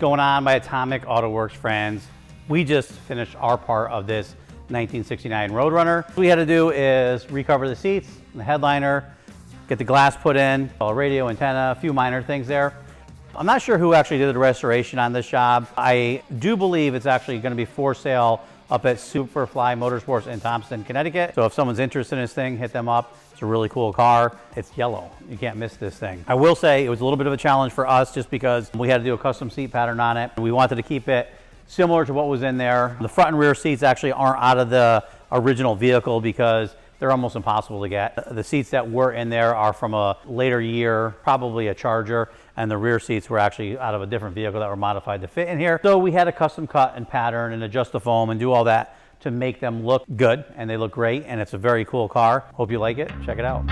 going on, my Atomic Autoworks friends? We just finished our part of this 1969 Roadrunner. What we had to do is recover the seats, the headliner, get the glass put in, a radio antenna, a few minor things there. I'm not sure who actually did the restoration on this job. I do believe it's actually going to be for sale up at Superfly Motorsports in Thompson, Connecticut. So if someone's interested in this thing, hit them up. It's a really cool car. It's yellow. You can't miss this thing. I will say it was a little bit of a challenge for us just because we had to do a custom seat pattern on it. We wanted to keep it similar to what was in there. The front and rear seats actually aren't out of the original vehicle because they're almost impossible to get. The seats that were in there are from a later year, probably a Charger, and the rear seats were actually out of a different vehicle that were modified to fit in here. So we had to custom cut and pattern and adjust the foam and do all that to make them look good, and they look great, and it's a very cool car. Hope you like it. Check it out.